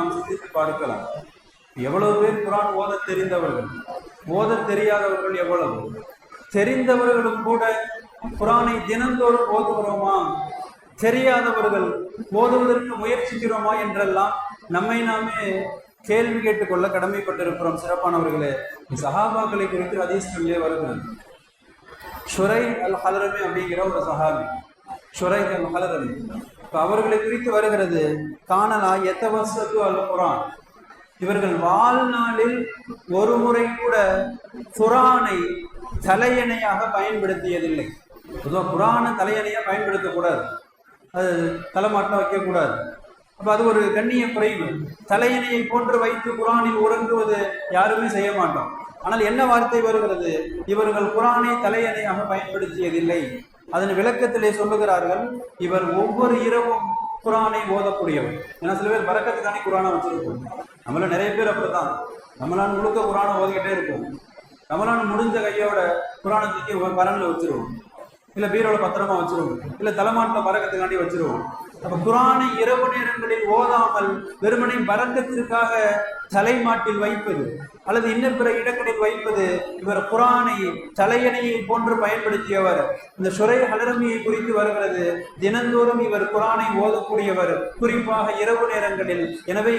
நாம் சிந்தித்து பார்க்கலாம். எவ்வளவு பேர் குரான் ஓத தெரிந்தவர்கள், ஓத தெரியாதவர்கள் எவ்வளவு, தெரிந்தவர்களும் கூட குரானை தினந்தோறும் ஓதுகிறோமா, தெரியாதவர்கள் ஓதுவதற்கு முயற்சிக்கிறோமா என்றெல்லாம் நம்மை நாமே கேள்வி கேட்டுக்கொள்ள கடமைப்பட்டிருக்கிறோம். சிறப்பானவர்களே, சஹாபாக்களை குறித்து ஹதீஸ்களிலே வருகிறது. ஷுரை அல் ஹலரமி அப்படிங்கிற ஒரு சஹாபி, ஷுரை அல் ஹலரமி, அவர்களை குறித்து வருகிறது, காணலா எத்தவசத்து அல் குரான், இவர்கள் வாழ்நாளில் ஒரு முறை கூட குரானை தலையணையாக பயன்படுத்தியதில்லை. பொதுவாக குரானை தலையணையா பயன்படுத்தக்கூடாது, அது தலைமாட்டம் வைக்கக்கூடாது. அப்ப அது ஒரு கண்ணிய குறைவு. தலையணையை போன்று வைத்து குரானில் உறங்குவது யாருமே செய்ய மாட்டோம். ஆனால் என்ன வார்த்தை வருகிறது, இவர்கள் குரானை தலையணையாக பயன்படுத்தியதில்லை. அதன் விளக்கத்திலே சொல்லுகிறார்கள், இவர் ஒவ்வொரு இரவும் குரானை ஓதக்கூடியவர். ஏன்னா சில பேர் பரக்கத்துக்கானே குரானை வச்சிருக்கோம். நம்மள நிறைய பேர் அப்படித்தான், நம்மளால முழுக்க குரானை ஓதிக்கிட்டே இருக்கும். நம்மளால முடிஞ்ச கையோட குரானை தூக்கி பரன்ல வச்சிருவோம், இல்ல பீரோல பத்திரமா வச்சிருவோம், இல்ல தலைமாட்டில் பறக்கத்துக்காண்டி வச்சிருவோம். அப்ப குரானை இரவு நேரங்களில் ஓதாமல் வெறுமனை பரக்கத்திற்காக தலைமாட்டில் வைப்பது அல்லது இன்னும் பிற இடங்களில் வைப்பது, இவர் குரானை தலையணையை போன்று பயன்படுத்தியவர். இந்த ஷுரை ஹலரமியை குறித்து வருகிறது, தினந்தோறும் இவர் குரானை ஓதக்கூடியவர், குறிப்பாக இரவு நேரங்களில். எனவே